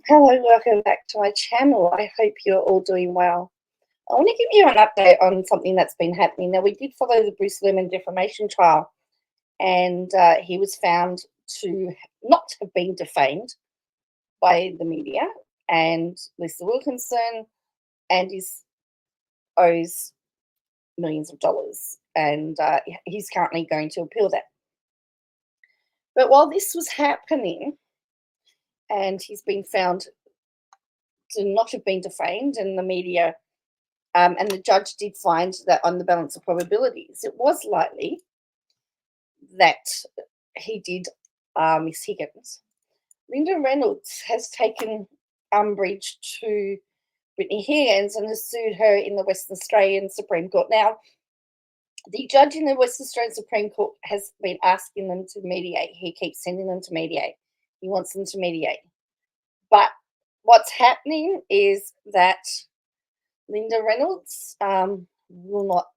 Hello, welcome back to my channel. I hope you're all doing well. I want to give you an update on something that's been happening. Now, we did follow the Bruce Lemon defamation trial, and he was found to not have been defamed by the media, and Lisa Wilkinson and owes millions of dollars, and he's currently going to appeal that. But while this was happening, and he's been found to not have been defamed, and the media and the judge did find that on the balance of probabilities, it was likely that he did Miss Higgins. Linda Reynolds has taken umbrage to Brittany Higgins and has sued her in the Western Australian Supreme Court. Now, the judge in the Western Australian Supreme Court has been asking them to mediate. He keeps sending them to mediate. He wants them to mediate. But what's happening is that Linda Reynolds will not,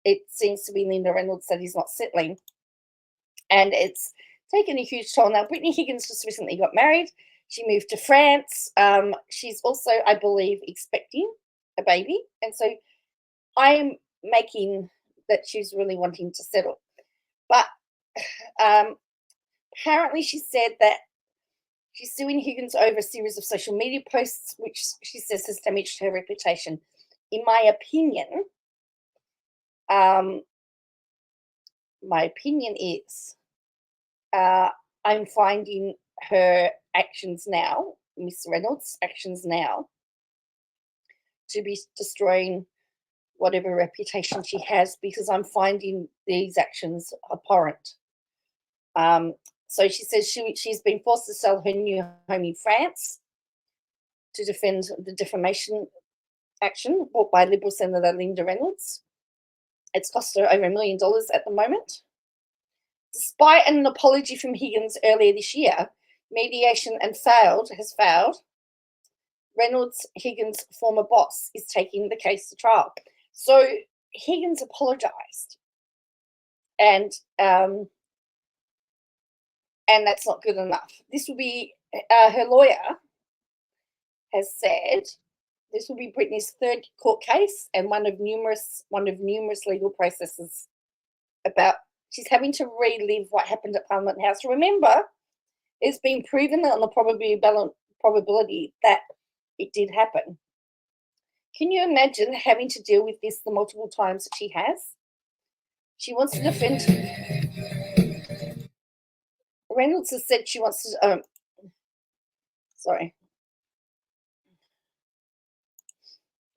it seems to be Linda Reynolds that is not settling. And it's taken a huge toll. Now, Brittany Higgins just recently got married. She moved to France. She's also, I believe, expecting a baby. And so I'm making that she's really wanting to settle. But apparently she said that she's suing Higgins over a series of social media posts, which she says has damaged her reputation. In my opinion is I'm finding her actions now, Miss Reynolds' actions now, to be destroying whatever reputation she has, because I'm finding these actions abhorrent. So she says she's been forced to sell her new home in France to defend the defamation action brought by Liberal Senator Linda Reynolds. It's cost her over $1 million at the moment. Despite an apology from Higgins earlier this year, mediation has failed. Reynolds, Higgins' former boss, is taking the case to trial. So Higgins apologized, and that's not good enough. This will be her lawyer has said this will be Brittany's third court case and one of numerous legal processes about she's having to relive what happened at Parliament House. Remember, it's been proven on the probability that it did happen. Can you imagine having to deal with this the multiple times that she has? She wants to defend. Reynolds has said she wants to.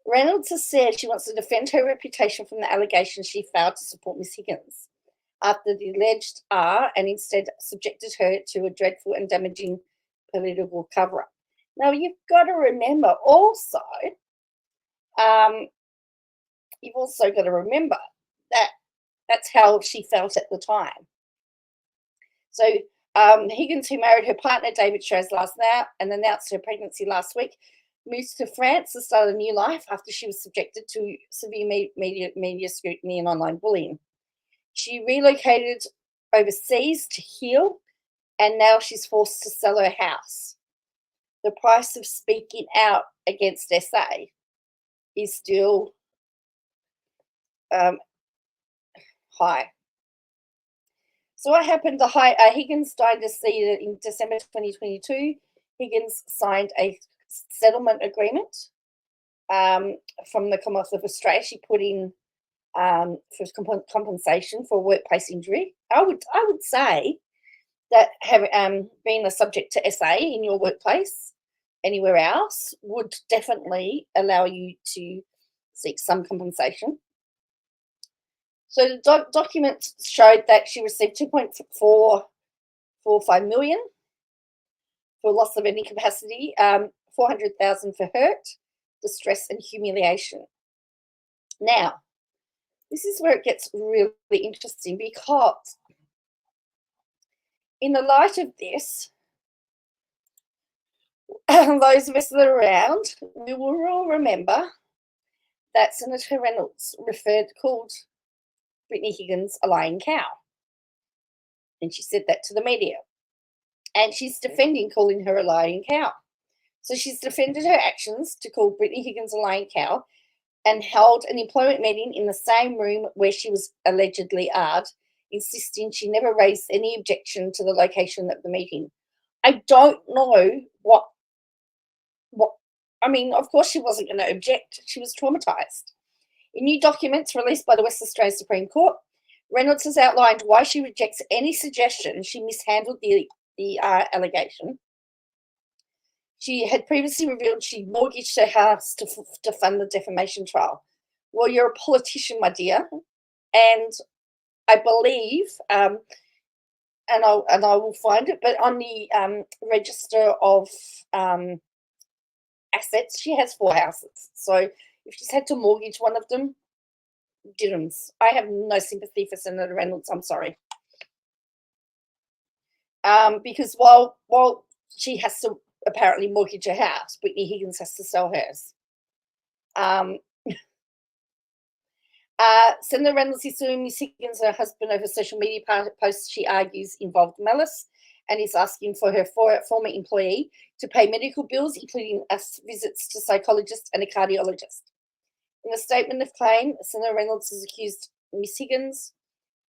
Reynolds has said she wants to defend her reputation from the allegations she failed to support Miss Higgins after the alleged and instead subjected her to a dreadful and damaging political cover-up. Now, you've got to remember also, that that's how she felt at the time. So Higgins, who married her partner David Shows last night and announced her pregnancy last week, moves to France to start a new life after she was subjected to severe media scrutiny and online bullying. She relocated overseas to heal, and now she's forced to sell her house. The price of speaking out against SA is still high. So what happened to Higgins died in December 2022. Higgins signed a settlement agreement from the Commonwealth of Australia. She put in for compensation for workplace injury. I would say that being a subject to SA in your workplace anywhere else would definitely allow you to seek some compensation. So the documents showed that she received $2.445 million for loss of any capacity, $400,000 for hurt, distress, and humiliation. Now, this is where it gets really interesting, because in the light of this, those of us that are around, we will all remember that Senator Reynolds called Brittany Higgins a lying cow. And she said that to the media. And she's defending calling her a lying cow. So she's defended her actions to call Brittany Higgins a lying cow and held an employment meeting in the same room where she was allegedly AR'd, insisting she never raised any objection to the location of the meeting. I don't know what I mean, of course she wasn't going to object. She was traumatized. In new documents released by the West Australian Supreme Court, Reynolds has outlined why she rejects any suggestion she mishandled the allegation. She had previously revealed she mortgaged her house to fund the defamation trial. Well, you're a politician, my dear, and I believe, and I will find it, but on the register of assets, she has 4 houses. So if she's had to mortgage one of them, didn't. I have no sympathy for Senator Reynolds. I'm sorry. Because while she has to apparently mortgage her house, Brittany Higgins has to sell hers. Senator Reynolds is suing Ms. Higgins and her husband over social media posts she argues involved malice, and is asking for her former employee to pay medical bills, including visits to psychologists and a cardiologist. In a statement of claim, Senator Reynolds has accused Ms. Higgins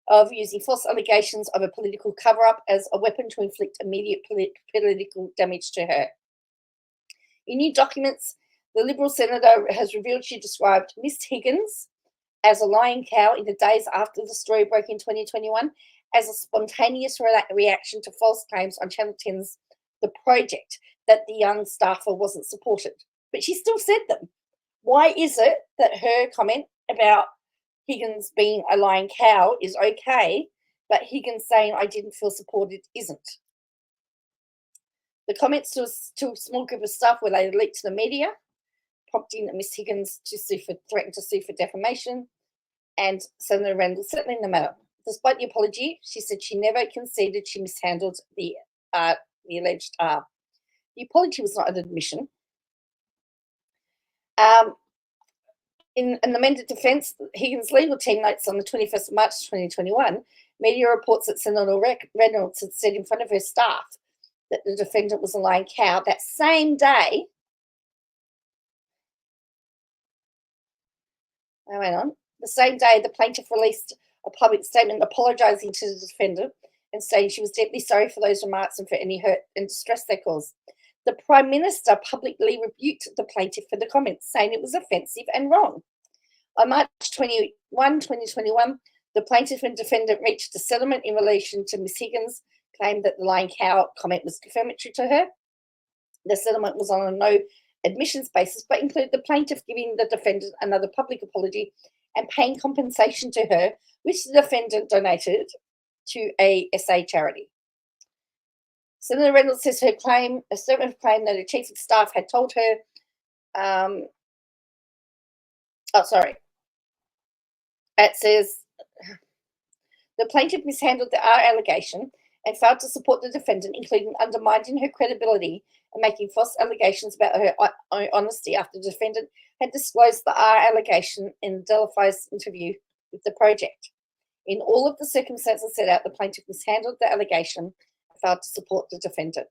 of using false allegations of a political cover-up as a weapon to inflict immediate political damage to her. In new documents, the Liberal senator has revealed she described Ms. Higgins as a lying cow in the days after the story broke in 2021 as a spontaneous reaction to false claims on Channel 10's The Project that the young staffer wasn't supported. But she still said them. Why is it that her comment about Higgins being a lying cow is okay, but Higgins saying I didn't feel supported isn't? The comments to a small group of staff were later leaked to the media, prompting Ms. Higgins to threaten to sue for defamation, and Senator Reynolds settling the matter. Despite the apology, she said she never conceded she mishandled the alleged R. The apology was not an admission. In an amended defence, Higgins' legal team notes on the 21st of March 2021, media reports that Senator Reynolds had said in front of her staff that the defendant was a lying cow. That same day, the same day, the plaintiff released a public statement apologising to the defendant and saying she was deeply sorry for those remarks and for any hurt and distress they caused. The Prime Minister publicly rebuked the plaintiff for the comments, saying it was offensive and wrong. On March 21, 2021, the plaintiff and defendant reached a settlement in relation to Ms. Higgins' claim that the lying cow comment was defamatory to her. The settlement was on a no admissions basis, but included the plaintiff giving the defendant another public apology and paying compensation to her, which the defendant donated to a SA charity. Senator Reynolds says a statement of claim that her chief of staff had told her, it says the plaintiff mishandled the R allegation and failed to support the defendant, including undermining her credibility and making false allegations about her honesty after the defendant had disclosed the R allegation in Delphi's interview with The Project. In all of the circumstances set out, the plaintiff mishandled the allegation and failed to support the defendant.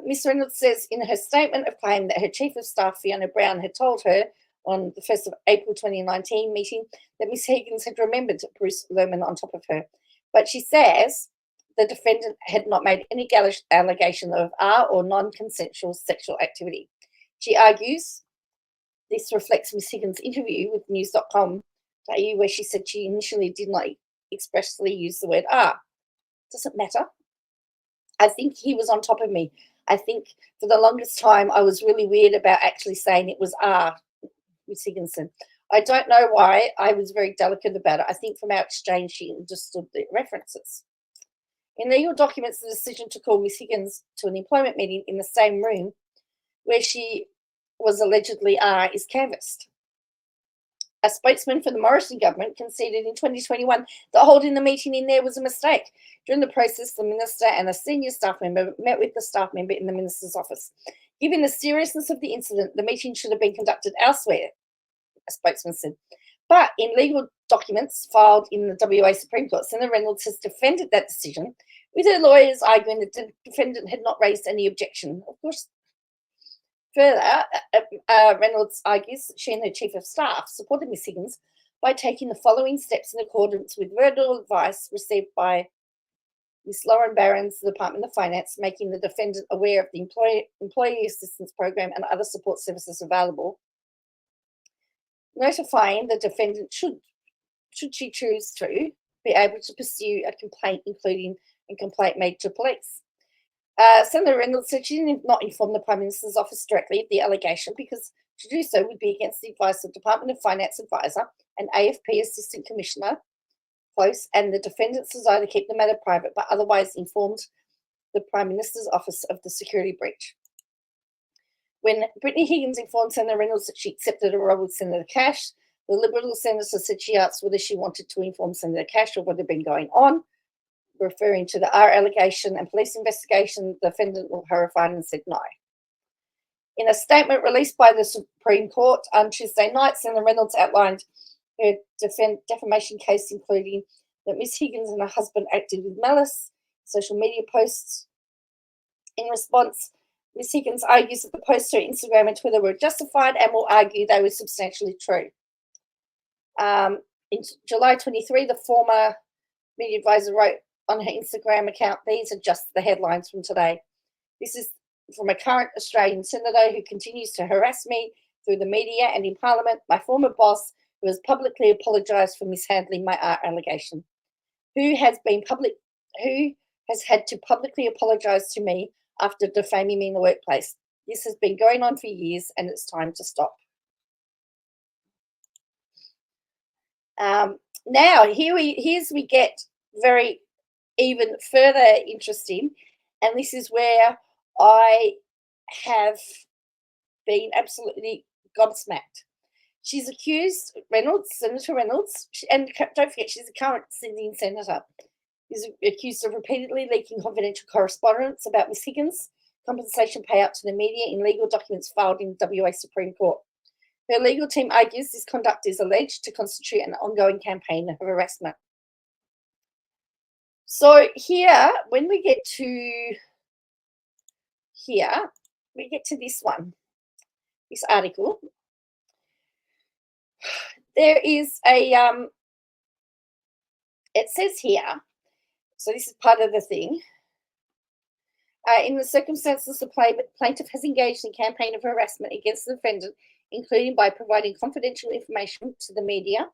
Ms. Reynolds says in her statement of claim that her chief of staff, Fiona Brown, had told her on the 1st of April 2019 meeting that Ms. Higgins had remembered Bruce Lerman on top of her. But she says the defendant had not made any allegation of R or non-consensual sexual activity. She argues this reflects Ms. Higgins' interview with news.com.au where she said she initially did not expressly use the word R. Doesn't matter. I think he was on top of me. I think for the longest time I was really weird about actually saying it was R, Ms. Higginson. I don't know why. I was very delicate about it. I think from our exchange she understood the references. In legal documents, the decision to call Ms. Higgins to an employment meeting in the same room where she was allegedly R is canvassed. A spokesman for the Morrison government conceded in 2021 that holding the meeting in there was a mistake. During the process, the minister and a senior staff member met with the staff member in the minister's office. Given the seriousness of the incident, the meeting should have been conducted elsewhere, a spokesman said. But in legal documents filed in the WA Supreme Court, Senator Reynolds has defended that decision, with her lawyers arguing that the defendant had not raised any objection. Of course, further, Reynolds argues that she and her chief of staff supported Ms. Higgins by taking the following steps in accordance with verbal advice received by Ms. Lauren Barron's Department of Finance, making the defendant aware of the employee assistance program and other support services available, notifying the defendant should she choose to be able to pursue a complaint, including a complaint made to police. Senator Reynolds said she did not inform the Prime Minister's office directly of the allegation because to do so would be against the advice of Department of Finance advisor and AFP Assistant Commissioner Close, and the defendant's desire to keep the matter private, but otherwise informed the Prime Minister's office of the security breach. When Brittany Higgins informed Senator Reynolds that she accepted a role with Senator Cash, the Liberal senator said she asked whether she wanted to inform Senator Cash of what had been going on, referring to the R allegation and police investigation. The defendant was horrified and said no. In a statement released by the Supreme Court on Tuesday night, Senator Reynolds outlined her defamation case, including that Ms. Higgins and her husband acted with malice, social media posts. In response, Ms. Higgins argues that the posts to Instagram and Twitter were justified and will argue they were substantially true. In July 23, the former media advisor wrote on her Instagram account, "These are just the headlines from today. This is from a current Australian senator who continues to harass me through the media and in Parliament, my former boss who has publicly apologised for mishandling my art allegation, who has had to publicly apologise to me after defaming me in the workplace. This has been going on for years and it's time to stop." Now, here's we get very even further interesting, and this is where I have been absolutely gobsmacked. She's accused Senator Reynolds, and don't forget she's a current Sydney senator, is accused of repeatedly leaking confidential correspondence about Ms. Higgins' compensation payout to the media in legal documents filed in WA Supreme Court. Her legal team argues this conduct is alleged to constitute an ongoing campaign of harassment. So here, when we get to here, we get to this one, this article. There is a, it says here, so this is part of the thing. In the circumstances, the plaintiff has engaged in a campaign of harassment against the defendant, including by providing confidential information to the media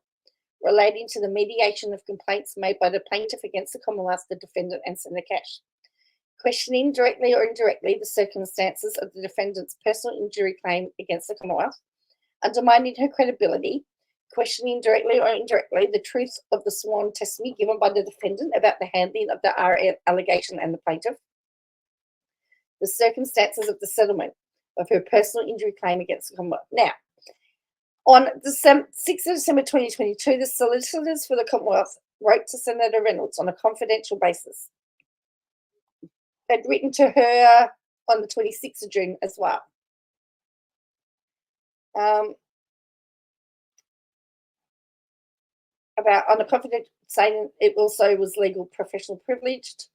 relating to the mediation of complaints made by the plaintiff against the Commonwealth, the defendant, and Senator Cash. Questioning directly or indirectly the circumstances of the defendant's personal injury claim against the Commonwealth, undermining her credibility, questioning directly or indirectly the truth of the sworn testimony given by the defendant about the handling of the R allegation and the plaintiff, the circumstances of the settlement of her personal injury claim against the Commonwealth. Now, on 6th of December 2022, the solicitors for the Commonwealth wrote to Senator Reynolds on a confidential basis. They'd written to her on the 26th of June as well. About on a confidential, saying it also was legal professional privileged,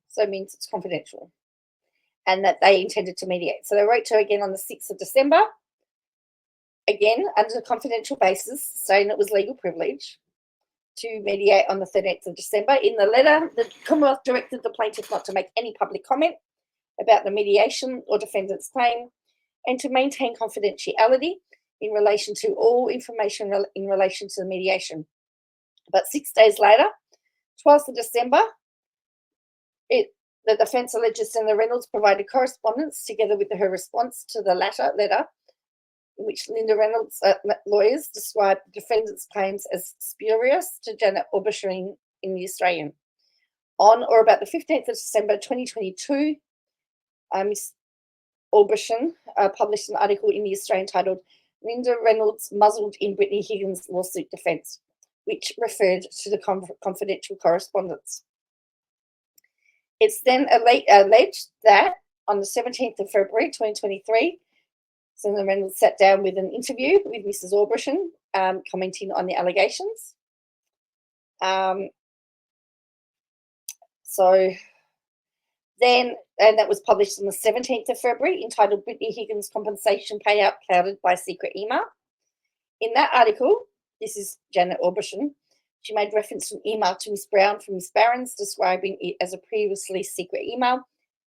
so it means it's confidential, and that they intended to mediate. So they wrote to her again on the 6th of December, again under a confidential basis, saying it was legal privilege to mediate on the 13th of December. In the letter, the Commonwealth directed the plaintiff not to make any public comment about the mediation or defendant's claim and to maintain confidentiality in relation to all information in relation to the mediation. But 6 days later, 12th of December, the defence alleges Senator Reynolds provided correspondence together with her response to the latter letter, in which Linda Reynolds' lawyers described the defendant's claims as spurious to Janet Obisher in The Australian. On or about the 15th of December 2022, Ms. Obisher published an article in The Australian titled "Linda Reynolds Muzzled in Brittany Higgins' Lawsuit Defence," which referred to the confidential correspondence. It's then alleged that on the 17th of February 2023, Senator Reynolds sat down with an interview with Mrs. Albritton, commenting on the allegations. And that was published on the 17th of February, entitled Brittany Higgins Compensation Payout Clouded by Secret Email. In that article, this is Janet Albritton, she made reference to an email to Miss Brown from Miss Barons describing it as a previously secret email,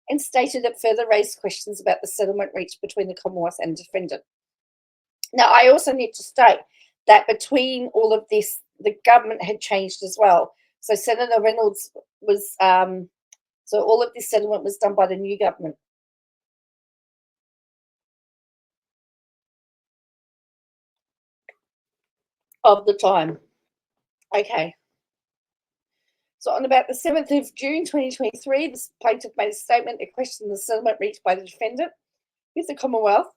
and stated it further raised questions about the settlement reached between the Commonwealth and the defendant. Now, I also need to state that between all of this, the government had changed as well. So Senator Reynolds was, so all of this settlement was done by the new government. Of the time. Okay. So on about the 7th of June 2023, the plaintiff made a statement that questioned the settlement reached by the defendant with the Commonwealth,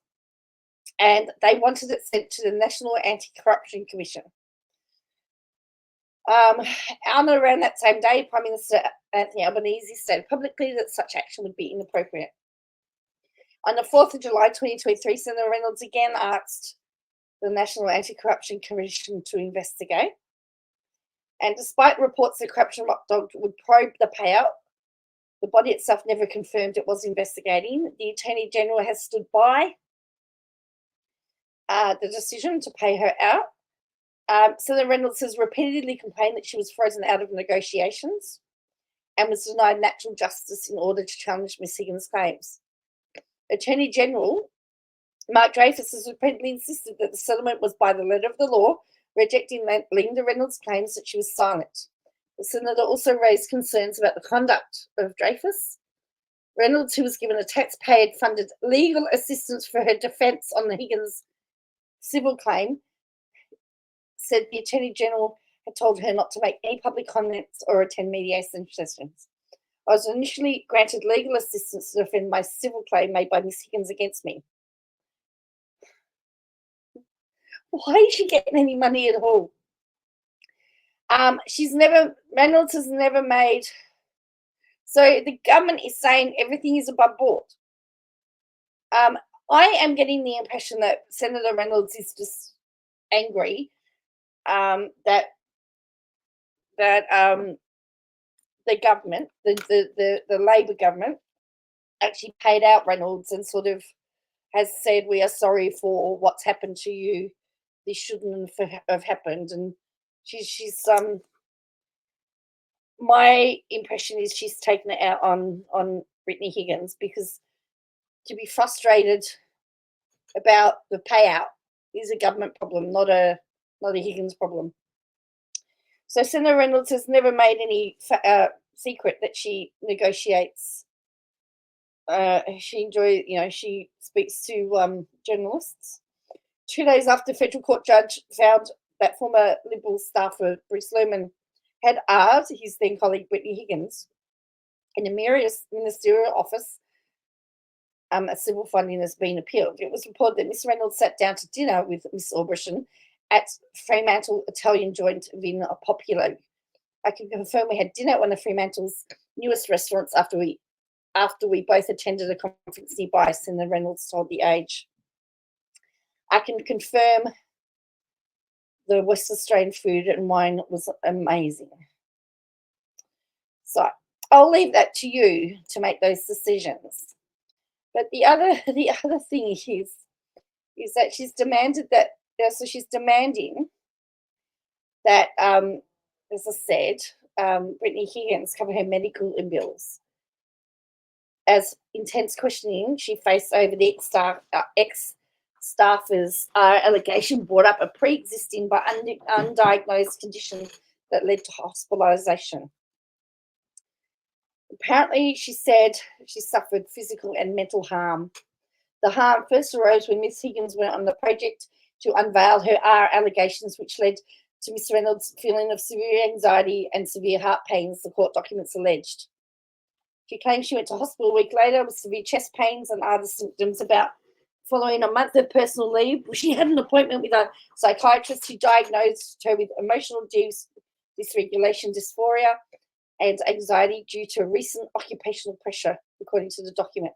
and they wanted it sent to the National Anti-Corruption Commission. On around that same day, Prime Minister Anthony Albanese stated publicly that such action would be inappropriate. On the 4th of July 2023, Senator Reynolds again asked the National Anti-Corruption Commission to investigate. And despite reports that Corruption Watchdog would probe the payout, the body itself never confirmed it was investigating. The Attorney General has stood by the decision to pay her out. Senator Reynolds has repeatedly complained that she was frozen out of negotiations and was denied natural justice in order to challenge Ms. Higgins' claims. Attorney General Mark Dreyfus has repeatedly insisted that the settlement was by the letter of the law, rejecting Linda Reynolds' claims that she was silent. The Senator also raised concerns about the conduct of Dreyfus. Reynolds, who was given a taxpayer-funded legal assistance for her defence on the Higgins civil claim, said the Attorney General had told her not to make any public comments or attend mediation sessions. I was initially granted legal assistance to defend my civil claim made by Ms. Higgins against me. Why is she getting any money at all? Reynolds has never made, so the government is saying everything is above board. I am getting the impression that Senator Reynolds is just angry that the government, the Labor government, actually paid out Reynolds and sort of has said, we are sorry for what's happened to you. This shouldn't have happened. And she's my impression is she's taken it out on Brittany Higgins, because to be frustrated about the payout is a government problem, not a Higgins problem. So Senator Reynolds has never made any secret that she negotiates. She speaks to journalists. 2 days after the federal court judge found that former Liberal staffer Bruce Lerman had asked his then colleague Brittany Higgins in a ministerial office, a civil funding has been appealed. It was reported that Miss Reynolds sat down to dinner with Miss Albritton at Fremantle Italian joint Vin Popolo. I can confirm we had dinner at one of Fremantle's newest restaurants after we both attended a conference nearby, Senator Reynolds told The Age. I can confirm the West Australian food and wine was amazing. So I'll leave that to you to make those decisions. But the other thing is that she's demanded that. So she's demanding that, as I said, Brittany Higgins cover her medical bills. As intense questioning she faced over the ex-staffer's allegation brought up a pre-existing but undiagnosed condition that led to hospitalisation. Apparently, she said she suffered physical and mental harm. The harm first arose when Miss Higgins went on the project to unveil her allegations, which led to Miss Reynolds' feeling of severe anxiety and severe heart pains, the court documents alleged. She claims she went to hospital a week later with severe chest pains and other symptoms. About following a month of personal leave, she had an appointment with a psychiatrist who diagnosed her with emotional dysregulation, dysphoria, and anxiety due to recent occupational pressure, according to the document.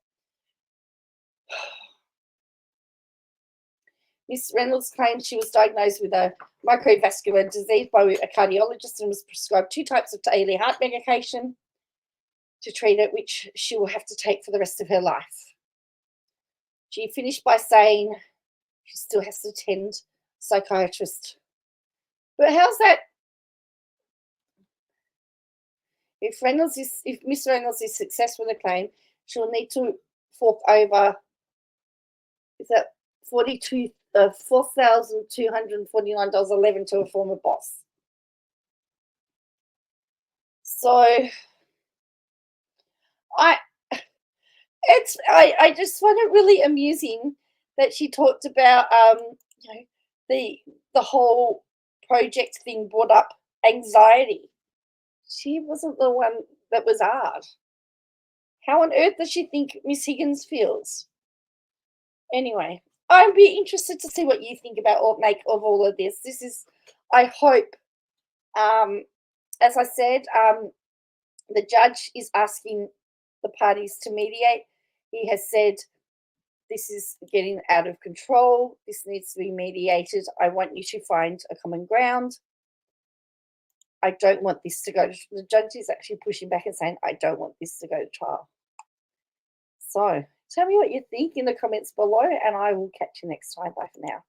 Miss Reynolds claimed she was diagnosed with a microvascular disease by a cardiologist and was prescribed 2 types of daily heart medication to treat it, which she will have to take for the rest of her life. She finished by saying she still has to attend a psychiatrist. But how's that? If Miss Reynolds is successful in the claim, she'll need to fork over, is that $4,249.11 to a former boss. So I just find it really amusing that she talked about you know, the whole project thing brought up anxiety. She wasn't the one that was asked. How on earth does she think Miss Higgins feels? Anyway, I'd be interested to see what you think about or make of all of this. This is, I hope, as I said, the judge is asking the parties to mediate. He has said, this is getting out of control. This needs to be mediated. I want you to find a common ground. I don't want this to go to, the judge is actually pushing back and saying, I don't want this to go to trial. So tell me what you think in the comments below, and I will catch you next time. Bye for now.